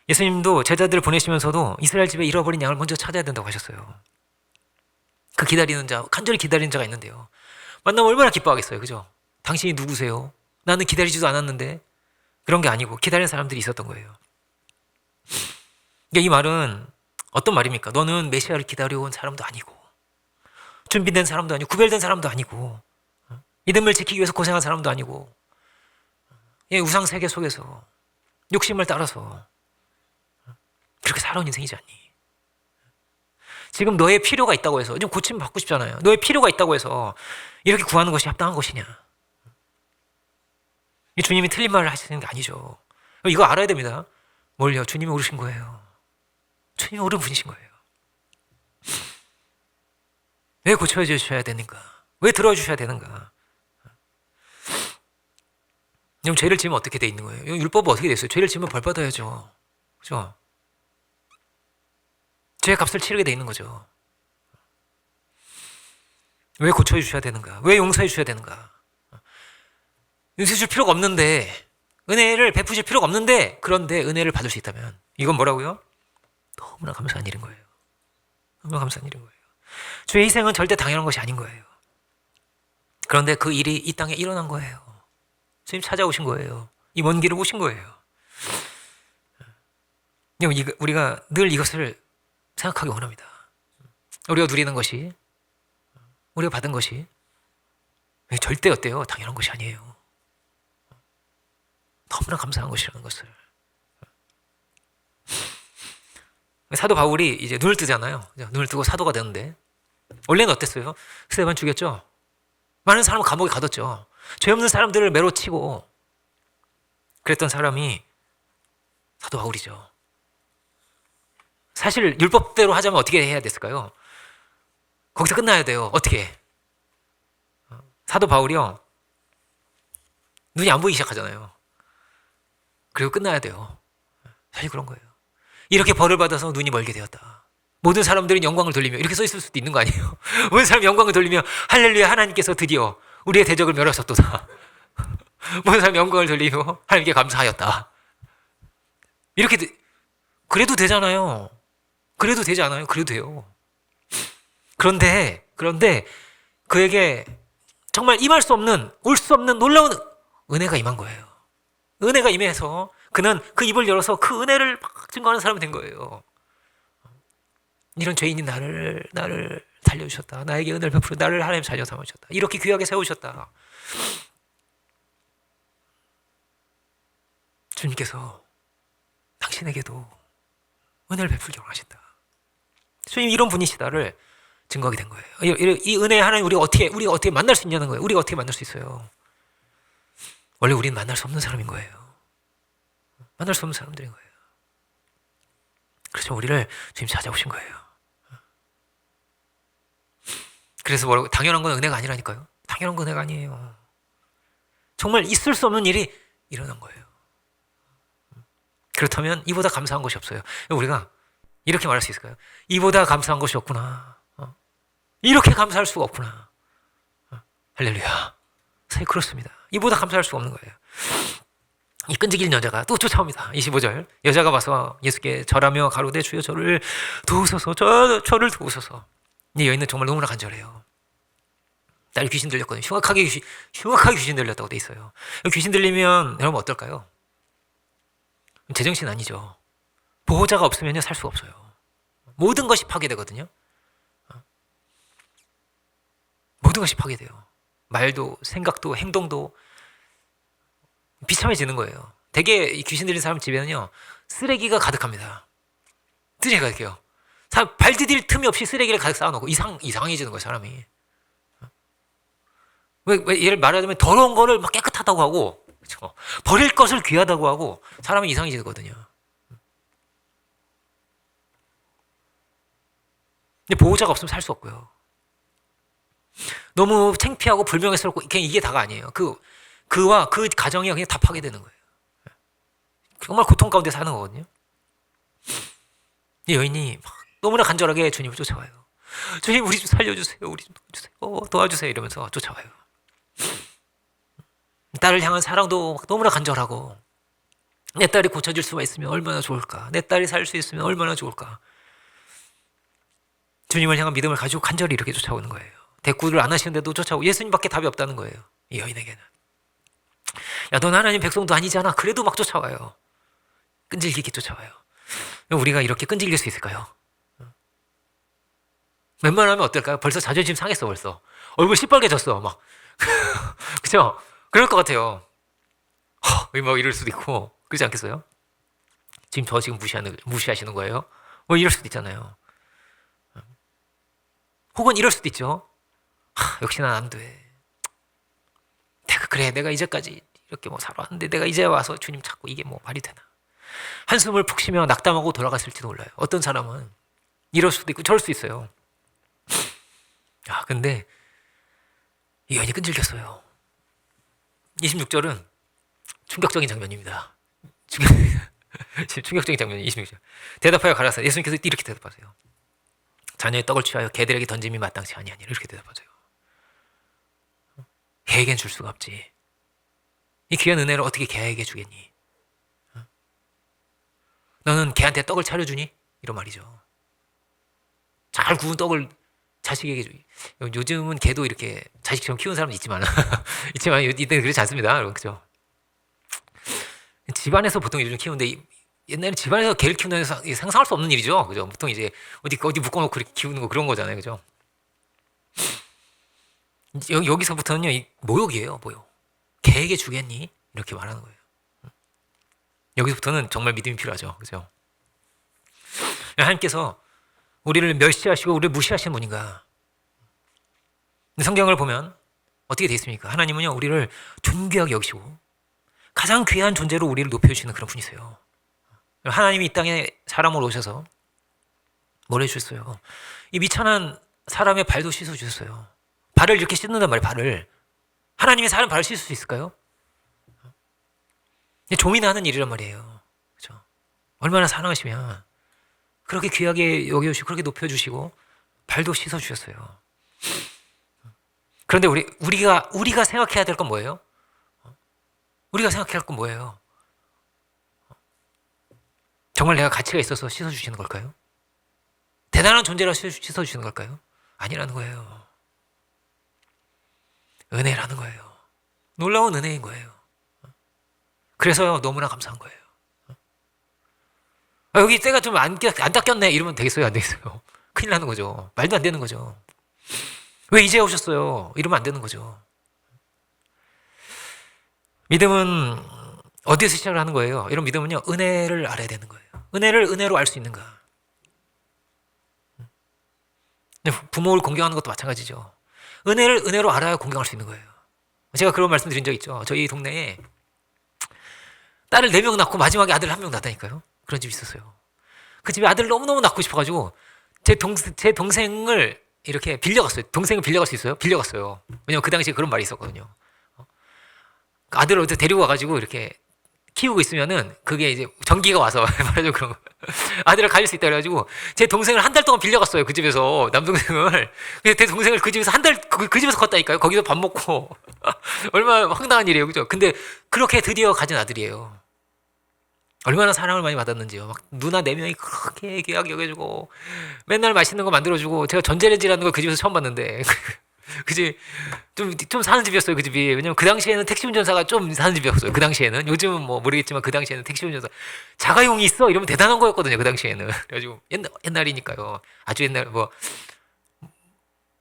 예수님도 제자들을 보내시면서도 이스라엘 집에 잃어버린 양을 먼저 찾아야 된다고 하셨어요. 그 기다리는 자, 간절히 기다리는 자가 있는데요. 만나면 얼마나 기뻐하겠어요. 그죠? 당신이 누구세요? 나는 기다리지도 않았는데. 그런 게 아니고 기다리는 사람들이 있었던 거예요. 이 말은 어떤 말입니까? 너는 메시아를 기다려온 사람도 아니고 준비된 사람도 아니고 구별된 사람도 아니고 믿음을 지키기 위해서 고생한 사람도 아니고 우상 세계 속에서 욕심을 따라서 그렇게 살아온 인생이지 않니? 지금 너의 필요가 있다고 해서 좀 고침 받고 싶잖아요. 너의 필요가 있다고 해서 이렇게 구하는 것이 합당한 것이냐? 이 주님이 틀린 말을 하시는 게 아니죠. 이거 알아야 됩니다. 뭘요? 주님이 오르신 거예요. 주님이 옳은 분이신 거예요. 왜 고쳐주셔야 되는가? 왜 들어주셔야 되는가? 그럼 죄를 지으면 어떻게 돼 있는 거예요? 율법은 어떻게 돼 있어요? 죄를 지으면 벌 받아야죠. 그죠? 죄의 값을 치르게 돼 있는 거죠. 왜 고쳐주셔야 되는가? 왜 용서해 주셔야 되는가? 용서해 줄 필요가 없는데, 은혜를 베푸실 필요가 없는데, 그런데 은혜를 받을 수 있다면, 이건 뭐라고요? 너무나 감사한 일인 거예요. 너무나 감사한 일인 거예요. 주의 희생은 절대 당연한 것이 아닌 거예요. 그런데 그 일이 이 땅에 일어난 거예요. 주님 찾아오신 거예요. 이 먼 길을 오신 거예요. 우리가 늘 이것을 생각하기 원합니다. 우리가 누리는 것이, 우리가 받은 것이 절대 어때요? 당연한 것이 아니에요. 너무나 감사한 것이라는 것을. 사도 바울이 이제 눈을 뜨잖아요. 눈을 뜨고 사도가 되는데 원래는 어땠어요? 스데반 죽였죠. 많은 사람을 감옥에 가뒀죠. 죄 없는 사람들을 매로 치고 그랬던 사람이 사도 바울이죠. 사실 율법대로 하자면 어떻게 해야 됐을까요? 거기서 끝나야 돼요. 어떻게? 사도 바울이요. 눈이 안 보이기 시작하잖아요. 그리고 끝나야 돼요. 사실 그런 거예요. 이렇게 벌을 받아서 눈이 멀게 되었다. 모든 사람들은 영광을 돌리며 이렇게 써 있을 수도 있는 거 아니에요? 모든 사람이 영광을 돌리며 할렐루야 하나님께서 드디어 우리의 대적을 멸하셨도다. 모든 사람이 영광을 돌리며 하나님께 감사하였다. 이렇게 그래도 되잖아요. 그래도 되지 않아요? 그래도 돼요. 그런데 그에게 정말 임할 수 없는 올 수 없는 놀라운 은혜가 임한 거예요. 은혜가 임해서 그는 그 입을 열어서 그 은혜를 막 증거하는 사람이 된 거예요. 이런 죄인인 나를 살려주셨다. 나에게 은혜를 베풀어 나를 하나님 자녀 삼으셨다. 이렇게 귀하게 세우셨다. 주님께서 당신에게도 은혜를 베풀기 원하신다. 주님 이런 분이시다를 증거하게 된 거예요. 이 은혜 하나님 우리가 어떻게 만날 수 있냐는 거예요. 우리가 어떻게 만날 수 있어요? 원래 우리는 만날 수 없는 사람인 거예요. 만날 수 없는 사람들인 거예요. 그래서 우리를 주님 찾아오신 거예요. 그래서 뭐라고? 당연한 건 은혜가 아니라니까요. 당연한 건 은혜가 아니에요. 정말 있을 수 없는 일이 일어난 거예요. 그렇다면 이보다 감사한 것이 없어요. 우리가 이렇게 말할 수 있을까요? 이보다 감사한 것이 없구나. 이렇게 감사할 수가 없구나. 할렐루야. 사실 그렇습니다. 이보다 감사할 수가 없는 거예요. 이 끈질긴 여자가 또 쫓아옵니다. 25절. 여자가 와서 예수께 절하며 가로되 주여 저를 도우소서. 저를 도우소서. 이 여인은 정말 너무나 간절해요. 딸이 귀신 들렸거든요. 흉악하게 귀신 들렸다고 돼 있어요. 귀신 들리면 여러분 어떨까요? 제정신 아니죠. 보호자가 없으면 살 수가 없어요. 모든 것이 파괴되거든요. 모든 것이 파괴돼요. 말도 생각도 행동도 비참해지는 거예요. 대개 귀신 들린 사람 집에는요 쓰레기가 가득합니다. 쓰레기가 가득해요. 발 디딜 틈이 없이 쓰레기를 가득 쌓아놓고 이상해지는 거예요 사람이. 왜 예를 말하자면 더러운 거를 막 깨끗하다고 하고 그렇죠? 버릴 것을 귀하다고 하고 사람이 이상해지거든요. 근데 보호자가 없으면 살 수 없고요. 너무 창피하고 불명예스럽고 그냥 이게 다가 아니에요. 그와 그 가정이 그냥 다 파괴되는 거예요. 정말 고통 가운데 사는 거거든요. 이 여인이 너무나 간절하게 주님을 쫓아와요. 주님 우리 좀 살려주세요. 우리 좀 도와주세요. 이러면서 쫓아와요. 딸을 향한 사랑도 너무나 간절하고 내 딸이 고쳐질 수가 있으면 얼마나 좋을까. 내 딸이 살 수 있으면 얼마나 좋을까. 주님을 향한 믿음을 가지고 간절히 이렇게 쫓아오는 거예요. 대꾸를 안 하시는데도 쫓아오고 예수님밖에 답이 없다는 거예요. 이 여인에게는. 야, 넌 하나님 백성도 아니잖아. 그래도 막 쫓아와요. 끈질기게 쫓아와요. 우리가 이렇게 끈질길 수 있을까요? 웬만하면 어떨까요? 벌써 자존심 상했어 벌써. 얼굴 시뻘개졌어 막. 그죠? 그럴 것 같아요. 막 이럴 수도 있고 그렇지 않겠어요? 지금 저 지금 무시하시는 거예요? 뭐 이럴 수도 있잖아요. 혹은 이럴 수도 있죠. 역시 난 안 돼. 내가 이제까지 이렇게 뭐 살아왔는데 내가 이제 와서 주님 찾고 이게 뭐 말이 되나. 한숨을 푹 쉬며 낙담하고 돌아갔을지도 몰라요. 어떤 사람은 이럴 수도 있고 저럴 수도 있어요. 근데 이 여인이 끈질겼어요. 26절은 충격적인 장면입니다. 충격적인 장면이 26절. 대답하여 가라사 예수님께서 이렇게 대답하세요. 자녀의 떡을 취하여 개들에게 던짐이 마땅치 아니하니라 이렇게 대답하세요. 개에겐 줄 수가 없지. 이 귀한 은혜를 어떻게 개에게 주겠니? 너는 개한테 떡을 차려주니? 이런 말이죠. 잘 구운 떡을 자식에게 주기. 요즘은 개도 이렇게 자식처럼 키우는 사람도 있지만 이때는 그렇지 않습니다. 그죠? 집안에서 보통 요즘 키우는데 옛날에 집안에서 개를 키우는 상상할 수 없는 일이죠. 그죠? 보통 이제 어디 묶어놓고 이렇게 키우는 거 그런 거잖아요. 그죠? 여기서부터는요, 모욕이에요, 모욕. 개에게 주겠니? 이렇게 말하는 거예요. 여기서부터는 정말 믿음이 필요하죠. 그죠? 하나님께서 우리를 멸시하시고 우리를 무시하시는 분인가? 근데 성경을 보면 어떻게 되어 있습니까? 하나님은요, 우리를 존귀하게 여기시고 가장 귀한 존재로 우리를 높여주시는 그런 분이세요. 하나님이 이 땅에 사람으로 오셔서 뭘 해주셨어요? 이 미천한 사람의 발도 씻어주셨어요. 발을 이렇게 씻는단 말이에요, 발을. 하나님이 사람 발을 씻을 수 있을까요? 좀이나 하는 일이란 말이에요. 그렇죠? 얼마나 사랑하시면 그렇게 귀하게 여겨주시고 그렇게 높여주시고 발도 씻어주셨어요. 그런데 우리가 생각해야 될 건 뭐예요? 우리가 생각해야 할 건 뭐예요? 정말 내가 가치가 있어서 씻어주시는 걸까요? 대단한 존재라 씻어주시는 걸까요? 아니라는 거예요. 은혜라는 거예요. 놀라운 은혜인 거예요. 그래서 너무나 감사한 거예요. 여기 때가 좀 안 닦였네 이러면 되겠어요? 안 되겠어요? 큰일 나는 거죠. 말도 안 되는 거죠. 왜 이제 오셨어요? 이러면 안 되는 거죠. 믿음은 어디에서 시작을 하는 거예요? 이런 믿음은요, 은혜를 알아야 되는 거예요. 은혜를 은혜로 알 수 있는가? 부모를 공경하는 것도 마찬가지죠. 은혜를 은혜로 알아야 공경할 수 있는 거예요. 제가 그런 말씀 드린 적 있죠. 저희 동네에 딸을 4명 낳고 마지막에 아들 1명 낳았다니까요. 그런 집이 있었어요. 그 집에 아들을 너무너무 낳고 싶어가지고 제 동생을 이렇게 빌려갔어요. 동생을 빌려갈 수 있어요? 빌려갔어요. 왜냐면 그 당시에 그런 말이 있었거든요. 아들을 어디 데리고 가가지고 이렇게 키우고 있으면은 그게 이제 전기가 와서 말하자면 그런 거. 아들을 가질 수 있다 그래가지고 제 동생을 한 달 동안 빌려갔어요. 그 집에서 남동생을. 근데 제 동생을 그 집에서 한 달 그 집에서 컸다니까요. 거기서 밥 먹고 얼마나 황당한 일이에요, 그죠? 근데 그렇게 드디어 가진 아들이에요. 얼마나 사랑을 많이 받았는지요. 막 누나 4명이 그렇게 귀하게 여겨주고 맨날 맛있는 거 만들어주고 제가 전자레인지라는 걸 그 집에서 처음 봤는데 그지 좀 사는 집이었어요 그 집이. 왜냐면 그 당시에는 택시 운전사가 좀 사는 집이었어요. 그 당시에는 요즘은 뭐 모르겠지만 그 당시에는 택시 운전사 자가용이 있어 이러면 대단한 거였거든요. 그 당시에는. 그래가지고 옛날이니까요. 아주 옛날 뭐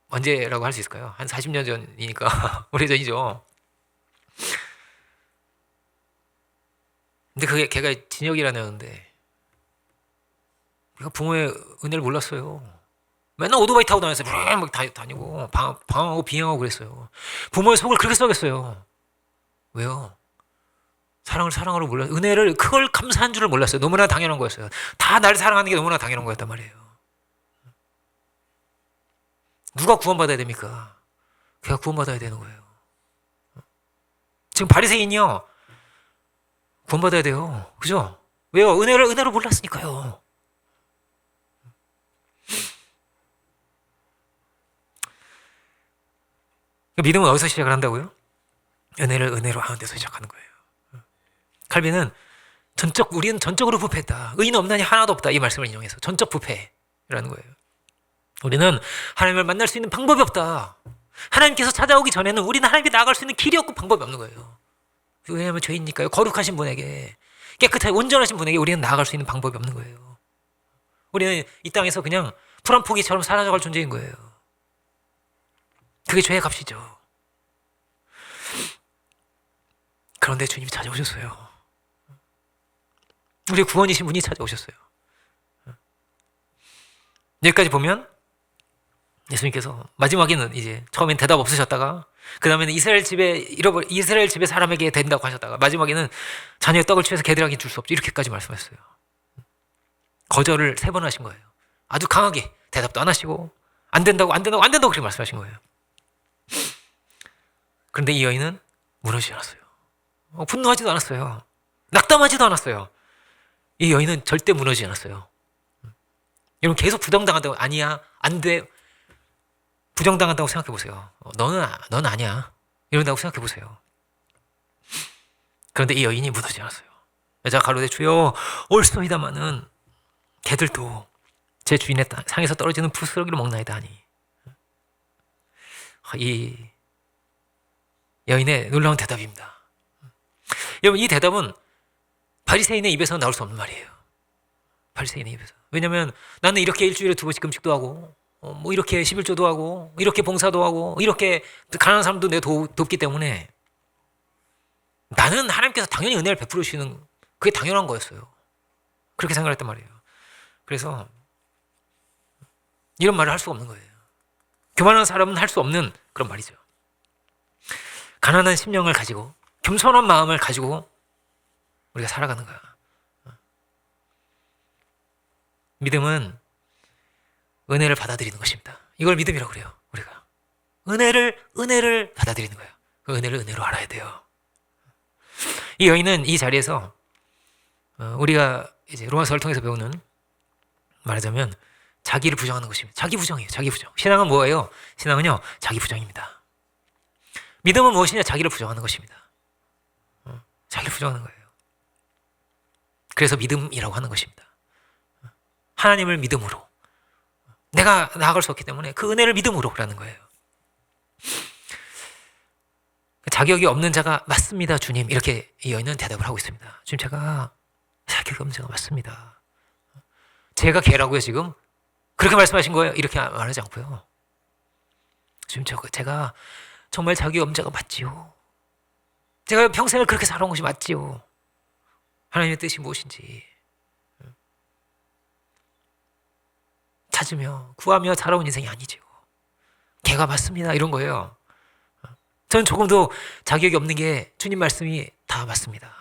언제라고 할 수 있을까요? 한 40년 전이니까 오래전이죠. 근데 그게 걔가 진혁이라는 애였는데 우리가 부모의 은혜를 몰랐어요. 맨날 오토바이 타고 다녔어요. 막 다니고 방황하고 비행하고 그랬어요. 부모의 속을 그렇게 썩였어요. 왜요? 사랑으로 몰랐어요. 은혜를 그걸 감사한 줄을 몰랐어요. 너무나 당연한 거였어요. 다 나를 사랑하는 게 너무나 당연한 거였단 말이에요. 누가 구원받아야 됩니까? 걔가 구원받아야 되는 거예요. 지금 바리새인이요. 구원받아야 돼요. 그죠? 왜요? 은혜를 몰랐으니까요. 믿음은 어디서 시작을 한다고요? 은혜를 은혜로 하는 데서 시작하는 거예요. 칼빈은 우리는 전적으로 부패했다. 의인 없나니 하나도 없다. 이 말씀을 인용해서 전적 부패라는 거예요. 우리는 하나님을 만날 수 있는 방법이 없다. 하나님께서 찾아오기 전에는 우리는 하나님께 나아갈 수 있는 길이 없고 방법이 없는 거예요. 왜냐하면 죄인이니까요. 거룩하신 분에게 깨끗하게 온전하신 분에게 우리는 나아갈 수 있는 방법이 없는 거예요. 우리는 이 땅에서 그냥 풀 한 포기처럼 사라져갈 존재인 거예요. 그게 죄의 값이죠. 그런데 주님이 찾아오셨어요. 우리 구원이신 분이 찾아오셨어요. 여기까지 보면 예수님께서 마지막에는 이제 처음엔 대답 없으셨다가 그 다음에는 이스라엘 집에 사람에게 된다고 하셨다가 마지막에는 자녀의 떡을 취해서 개들에게 줄 수 없지 이렇게까지 말씀하셨어요. 거절을 3번 하신 거예요. 아주 강하게 대답도 안 하시고 안 된다고 그렇게 말씀하신 거예요. 그런데 이 여인은 무너지지 않았어요. 분노하지도 않았어요. 낙담하지도 않았어요. 이 여인은 절대 무너지지 않았어요. 여러분 계속 부정당한다고 아니야 안 돼 부정당한다고 생각해 보세요. 너는 아니야 이런다고 생각해 보세요. 그런데 이 여인이 무너지지 않았어요. 여자가 가로되 주여 올소이다마는 개들도 제 주인의 상에서 떨어지는 부스러기를 먹나이다 하니 이 여인의 놀라운 대답입니다. 여러분 이 대답은 바리새인의 입에서 나올 수 없는 말이에요. 바리새인의 입에서. 왜냐하면 나는 이렇게 일주일에 2번씩 금식도 하고 뭐 이렇게 11조도 하고 이렇게 봉사도 하고 이렇게 가난한 사람도 내가 돕기 때문에 나는 하나님께서 당연히 은혜를 베풀어 주시는 그게 당연한 거였어요. 그렇게 생각했단 말이에요. 그래서 이런 말을 할 수가 없는 거예요. 교만한 사람은 할 수 없는 그런 말이죠. 가난한 심령을 가지고 겸손한 마음을 가지고 우리가 살아가는 거야. 믿음은 은혜를 받아들이는 것입니다. 이걸 믿음이라고 그래요. 우리가 은혜를 받아들이는 거예요. 그 은혜를 은혜로 알아야 돼요. 이 여인은 이 자리에서 우리가 이제 로마서를 통해서 배우는, 말하자면 자기를 부정하는 것입니다. 자기 부정이에요. 자기 부정. 신앙은 뭐예요? 신앙은요, 자기 부정입니다. 믿음은 무엇이냐? 자기를 부정하는 것입니다. 자기를 부정하는 거예요. 그래서 믿음이라고 하는 것입니다. 하나님을 믿음으로, 내가 나아갈 수 없기 때문에 그 은혜를 믿음으로라는 거예요. 자격이 없는 자가 맞습니다, 주님. 이렇게 이 여인은 대답을 하고 있습니다. 주님, 제가 자격이 없는 자가 맞습니다. 제가 개라고요, 지금? 그렇게 말씀하신 거예요? 이렇게 말하지 않고요. 주님, 제가 정말 자격이 없는 자가 맞지요. 제가 평생을 그렇게 살아온 것이 맞지요. 하나님의 뜻이 무엇인지 찾으며 구하며 살아온 인생이 아니지요. 개가 맞습니다. 이런 거예요. 저는 조금도 자격이 없는 게 주님 말씀이 다 맞습니다.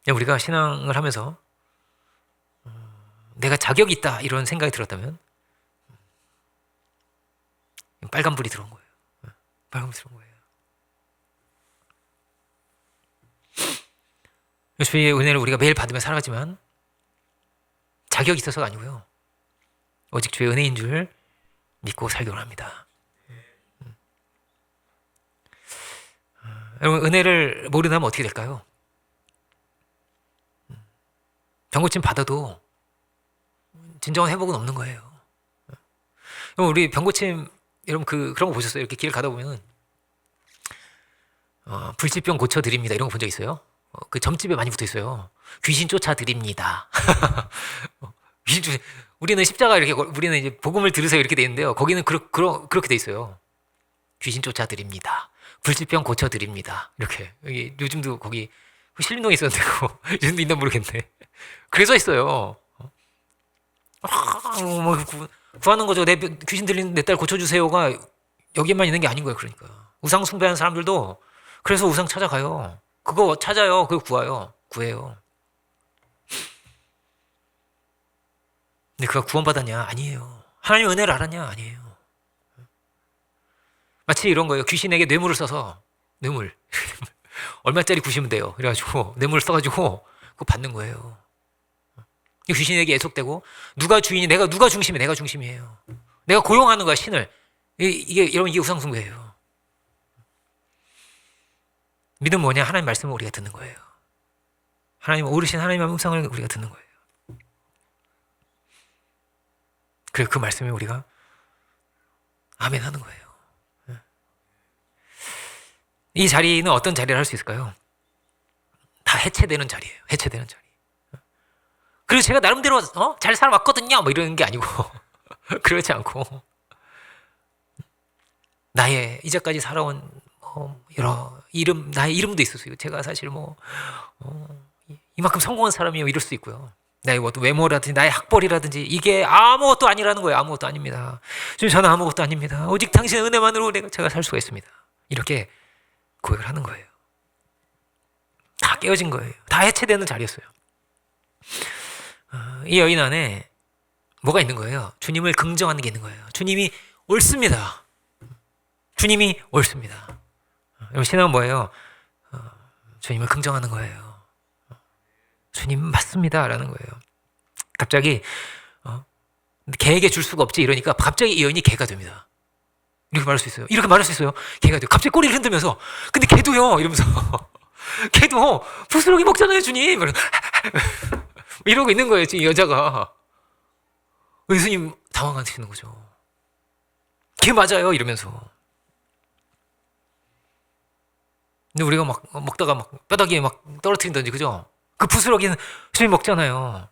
우리가 신앙을 하면서 내가 자격이 있다 이런 생각이 들었다면 빨간불이 들어온 거예요. 빨간불이 들어온 거예요. 주의 은혜를 우리가 매일 받으며 살아가지만 자격이 있어서가 아니고요. 오직 주의 은혜인 줄 믿고 살기를 합니다. 여러분, 은혜를 모르면 어떻게 될까요? 병고침 받아도 진정한 회복은 없는 거예요. 우리 병고침, 여러분 그런 거 보셨어요? 이렇게 길 가다 보면은 불치병 고쳐드립니다 이런 거 본 적 있어요? 그 점집에 많이 붙어 있어요. 귀신 쫓아드립니다. 우리는 십자가 이렇게, 우리는 이제 복음을 들으세요 이렇게 돼 있는데요. 거기는 그렇게 돼 있어요. 귀신 쫓아드립니다. 불치병 고쳐드립니다. 이렇게. 여기 요즘도 거기 신림동에 있었는데 요즘도 있나 모르겠네. 그래서 있어요. 구하는 거죠. 귀신 들리는 내 딸 고쳐주세요가 여기에만 있는 게 아닌 거예요. 그러니까 우상 숭배하는 사람들도 그래서 우상 찾아가요. 그거 찾아요. 그거 구해요. 근데 그가 구원받았냐? 아니에요. 하나님의 은혜를 알았냐? 아니에요. 마치 이런 거예요. 귀신에게 뇌물을 써서, 뇌물 얼마짜리 구시면 돼요. 그래가지고 뇌물을 써가지고 그거 받는 거예요. 귀신에게 애속되고, 누가 주인이, 누가 중심이에요. 내가 중심이에요. 내가 고용하는 거야, 신을. 이게 우상숭배예요. 믿음 뭐냐? 하나님 말씀을 우리가 듣는 거예요. 하나님, 오르신 하나님의 음성을 우리가 듣는 거예요. 그래서 그 말씀에 우리가 아멘 하는 거예요. 이 자리는 어떤 자리를 할 수 있을까요? 다 해체되는 자리예요. 해체되는 자리. 그리고 제가 나름대로 잘 살아왔거든요 뭐 이러는 게 아니고 그렇지 않고, 나의 이제까지 살아온 여러 나의 이름도 있을 수 있고, 제가 사실 이만큼 성공한 사람이요 이럴 수 있고요. 나의 외모라든지 나의 학벌이라든지 이게 아무것도 아니라는 거예요. 아무것도 아닙니다. 지금 저는 아무것도 아닙니다. 오직 당신의 은혜만으로 제가 살 수가 있습니다. 이렇게 고백을 하는 거예요. 다 깨어진 거예요. 다 해체되는 자리였어요. 이 여인 안에 뭐가 있는 거예요? 주님을 긍정하는 게 있는 거예요. 주님이 옳습니다. 주님이 옳습니다. 신앙은 뭐예요? 주님을 긍정하는 거예요. 주님 맞습니다 라는 거예요. 갑자기 개에게 줄 수가 없지 이러니까 갑자기 이 여인이 개가 됩니다. 이렇게 말할 수 있어요. 개가 돼요. 갑자기 꼬리를 흔들면서, 근데 개도요 이러면서 개도 부스러기 먹잖아요 주님 이러고 있는 거예요. 지금 이 여자가. 예수님 당황하시는 거죠. 개 맞아요 이러면서. 근데 우리가 막 먹다가 막 뼈다귀에 막 떨어뜨린다든지, 그죠? 그 부스러기는 주님 먹잖아요.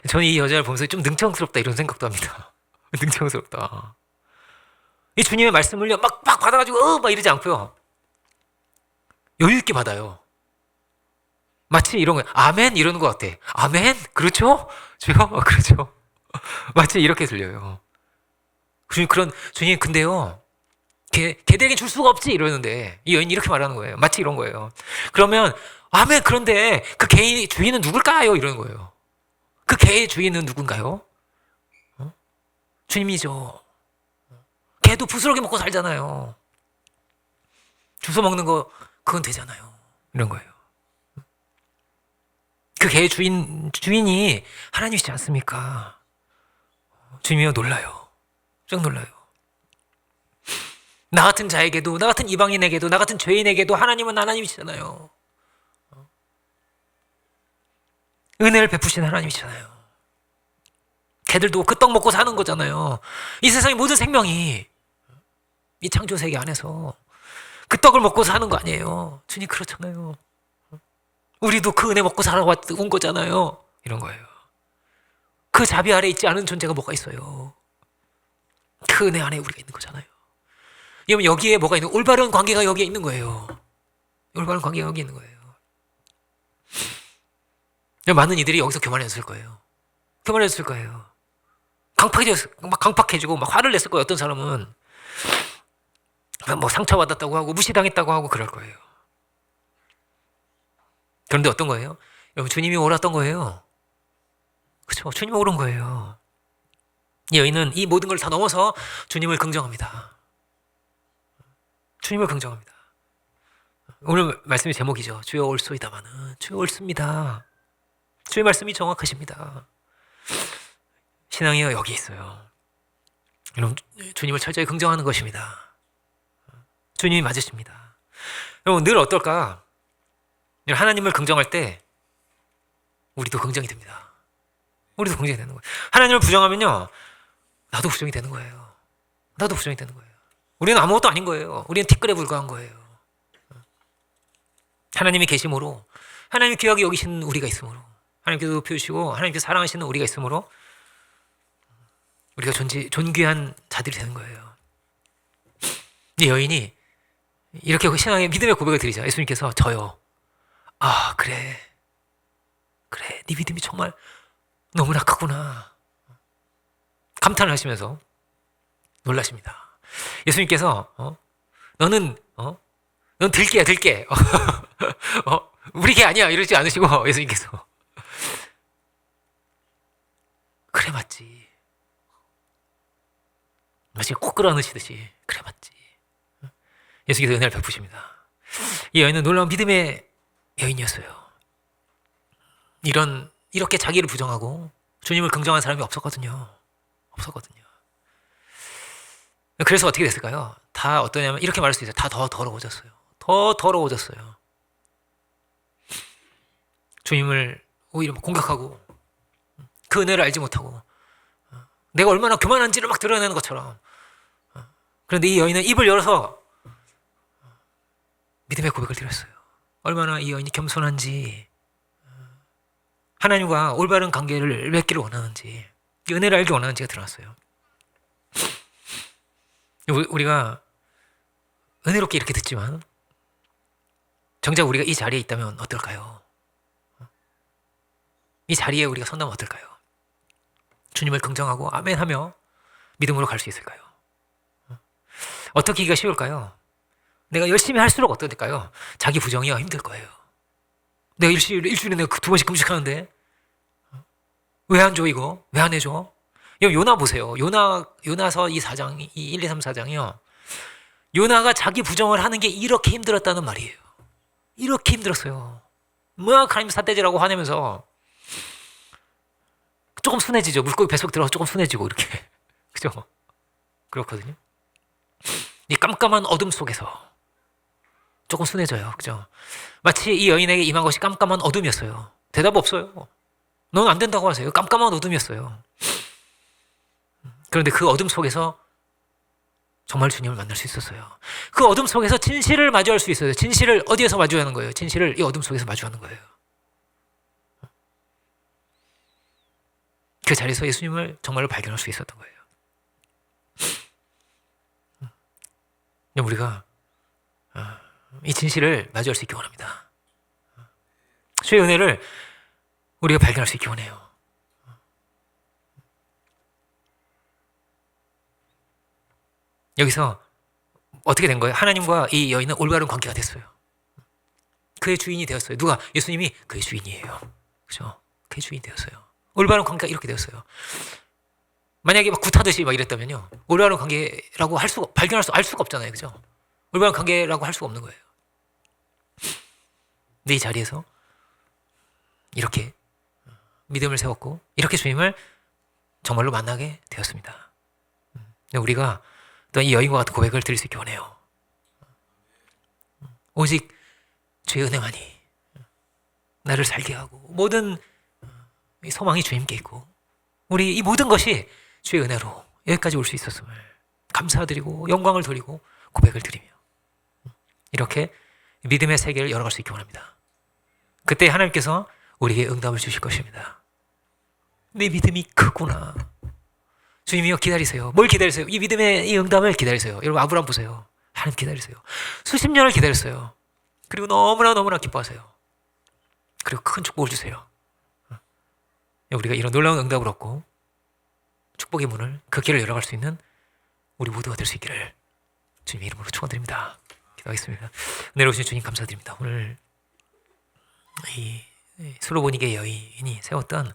저는 이 여자를 보면서 좀 능청스럽다 이런 생각도 합니다. 능청스럽다. 이 주님의 말씀을요 막 받아가지고 막 이러지 않고요, 여유 있게 받아요. 마치 이런 거예요. 아멘 이러는 것 같아. 아멘? 그렇죠? 주여? 그렇죠. 마치 이렇게 들려요. 주님, 근데요 걔들에게 줄 수가 없지 이러는데 이 여인이 이렇게 말하는 거예요. 마치 이런 거예요. 그러면 아멘 그런데 그 개의 주인은 누굴까요? 이러는 거예요. 그 개의 주인은 누군가요? 주님이죠. 개도 부스러기 먹고 살잖아요. 주워 먹는 거 그건 되잖아요. 이런 거예요. 그 개의 주인이 하나님이시지 않습니까? 주님이요 놀라요. 쫙 놀라요. 나 같은 자에게도, 나 같은 이방인에게도, 나 같은 죄인에게도 하나님은 하나님이시잖아요. 은혜를 베푸신 하나님이잖아요. 걔들도 그 떡 먹고 사는 거잖아요. 이 세상의 모든 생명이 이 창조 세계 안에서 그 떡을 먹고 사는 거 아니에요. 주님 그렇잖아요. 우리도 그 은혜 먹고 살아온 거잖아요. 이런 거예요. 그 자비 아래 있지 않은 존재가 뭐가 있어요. 그 은혜 안에 우리가 있는 거잖아요. 그러면 여기에 뭐가 있는 올바른 관계가 여기에 있는 거예요. 올바른 관계가 여기 있는 거예요. 많은 이들이 여기서 교만했을 거예요. 교만했을 거예요. 강팍해지고 막 화를 냈을 거예요. 어떤 사람은 뭐 상처받았다고 하고 무시당했다고 하고 그럴 거예요. 그런데 어떤 거예요? 여러분 주님이 옳았던 거예요. 그렇죠? 주님이 옳은 거예요. 이 여인은 이 모든 걸 다 넘어서 주님을 긍정합니다. 주님을 긍정합니다. 오늘 말씀의 제목이죠. 주여 옳소이다마는 주여 옳습니다. 주의 말씀이 정확하십니다. 신앙이 여기 있어요. 여러분 주님을 철저히 긍정하는 것입니다. 주님이 맞으십니다. 여러분 늘 어떨까? 하나님을 긍정할 때 우리도 긍정이 됩니다. 우리도 긍정이 되는 거예요. 하나님을 부정하면요 나도 부정이 되는 거예요. 나도 부정이 되는 거예요. 우리는 아무것도 아닌 거예요. 우리는 티끌에 불과한 거예요. 하나님이 계심으로 하나님이 귀하게 여기신 우리가 있으므로 하나님께서 높여주시고 하나님께서 사랑하시는 우리가 있으므로 우리가 존귀한 자들이 되는 거예요. 이 여인이 이렇게 신앙의 믿음의 고백을 드리자. 예수님께서 저요. 아 그래 네 믿음이 정말 너무나 크구나. 감탄을 하시면서 놀라십니다. 예수님께서 넌 들깨야 들깨. 우리 개 아니야 이러지 않으시고 예수님께서 그래 맞지. 마치 꼭 끌어안으시듯이 그래 맞지. 예수께서 은혜를 베푸십니다. 이 여인은 놀라운 믿음의 여인이었어요. 이렇게 자기를 부정하고 주님을 긍정한 사람이 없었거든요. 그래서 어떻게 됐을까요? 다 어떠냐면 이렇게 말할 수 있어요. 다 더 더러워졌어요. 더 더러워졌어요. 주님을 오히려 공격하고 그 은혜를 알지 못하고 내가 얼마나 교만한지를 막 드러내는 것처럼. 그런데 이 여인은 입을 열어서 믿음의 고백을 드렸어요. 얼마나 이 여인이 겸손한지 하나님과 올바른 관계를 맺기를 원하는지 은혜를 알기 원하는지가 드러났어요. 우리가 은혜롭게 이렇게 듣지만 정작 우리가 이 자리에 있다면 어떨까요? 이 자리에 우리가 선다면 어떨까요? 주님을 긍정하고 아멘하며 믿음으로 갈 수 있을까요? 어떻게 하기가 쉬울까요? 내가 열심히 할수록 어떨까요? 자기 부정이 힘들 거예요. 내가 일주일에 내가 2번씩 금식하는데 왜 안 줘 이거? 왜 안 해줘? 요나 보세요. 요나서 이 1, 2, 3, 4장이요. 요나가 자기 부정을 하는 게 이렇게 힘들었다는 말이에요. 이렇게 힘들었어요. 하나님 삿대질하고 화내면서 조금 순해지죠. 물고기 뱃속 들어가서 조금 순해지고 이렇게. 그죠? 그렇거든요. 이 깜깜한 어둠 속에서 조금 순해져요. 그죠? 마치 이 여인에게 임한 것이 깜깜한 어둠이었어요. 대답 없어요. 넌 안 된다고 하세요. 깜깜한 어둠이었어요. 그런데 그 어둠 속에서 정말 주님을 만날 수 있었어요. 그 어둠 속에서 진실을 마주할 수 있어요. 진실을 어디에서 마주하는 거예요? 진실을 이 어둠 속에서 마주하는 거예요. 그 자리에서 예수님을 정말로 발견할 수 있었던 거예요. 우리가 이 진실을 마주할 수 있기 원합니다. 주의 은혜를 우리가 발견할 수 있기 원해요. 여기서 어떻게 된 거예요? 하나님과 이 여인은 올바른 관계가 됐어요. 그의 주인이 되었어요. 누가? 예수님이 그의 주인이에요. 그죠? 그의 주인이 되었어요. 올바른 관계가 이렇게 되었어요. 만약에 막 굿하듯이 막 이랬다면요, 올바른 관계라고 알 수가 없잖아요. 그죠? 올바른 관계라고 할 수가 없는 거예요. 근데 이 자리에서 이렇게 믿음을 세웠고, 이렇게 주님을 정말로 만나게 되었습니다. 우리가 또 이 여인과 같은 고백을 드릴 수 있기 원해요. 오직 주의 은혜만이 나를 살게 하고, 모든 소망이 주님께 있고, 우리 이 모든 것이 주의 은혜로 여기까지 올 수 있었음을 감사드리고 영광을 돌리고 고백을 드리며, 이렇게 믿음의 세계를 열어갈 수 있기 원합니다. 그때 하나님께서 우리에게 응답을 주실 것입니다. 내 믿음이 크구나. 주님이여 기다리세요. 뭘 기다리세요? 이 믿음의 이 응답을 기다리세요. 여러분 아브라함 보세요. 하나님 기다리세요. 수십 년을 기다렸어요. 그리고 너무나 기뻐하세요. 그리고 큰 축복을 주세요. 우리가 이런 놀라운 응답을 얻고 축복의 문을, 그 길을 열어갈 수 있는 우리 모두가 될 수 있기를 주님의 이름으로 축원드립니다. 기도하겠습니다. 은혜로우신 주님 감사드립니다. 오늘 이 슬로보니게 여인이 세웠던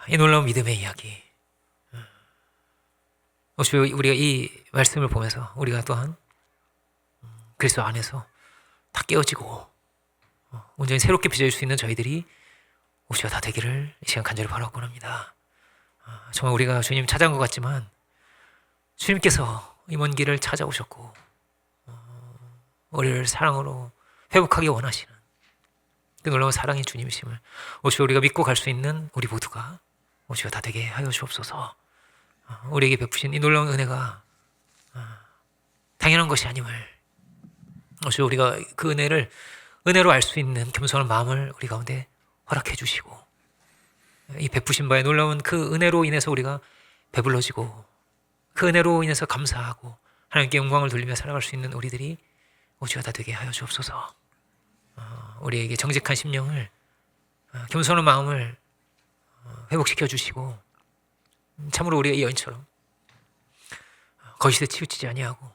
이 놀라운 믿음의 이야기, 우리가 이 말씀을 보면서 우리가 또한 그리스도 안에서 다 깨어지고 온전히 새롭게 빚어질 수 있는 저희들이 우리가 다 되기를 이 시간 간절히 바라고 합니다. 정말 우리가 주님 찾아온 것 같지만 주님께서 이 먼 길을 찾아오셨고 우리를 사랑으로 회복하기 원하시는 그 놀라운 사랑의 주님이심을 우리가 믿고 갈 수 있는 우리 모두가 다 되게 하여 주옵소서. 우리에게 베푸신 이 놀라운 은혜가 당연한 것이 아님을 우리가 그 은혜로 알 수 있는 겸손한 마음을 우리 가운데 허락해 주시고, 이 베푸신 바의 놀라운 그 은혜로 인해서 우리가 배불러지고, 그 은혜로 인해서 감사하고 하나님께 영광을 돌리며 살아갈 수 있는 우리들이 다 되게 하여 주옵소서. 우리에게 정직한 심령을, 겸손한 마음을 회복시켜 주시고, 참으로 우리가 이 여인처럼 거짓에 치우치지 아니하고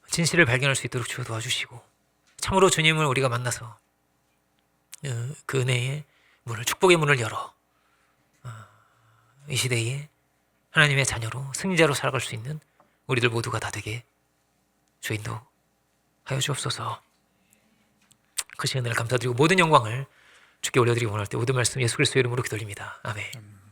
진실을 발견할 수 있도록 주여 도와주시고, 참으로 주님을 우리가 만나서 그 은혜의 문을, 축복의 문을 열어 이 시대에 하나님의 자녀로, 승리자로 살아갈 수 있는 우리들 모두가 다 되게 주인도 하여 주옵소서. 그 시간을 감사드리고 모든 영광을 주께 올려드리기 원할 때 모든 말씀 예수 그리스도의 이름으로 기도드립니다. 아멘.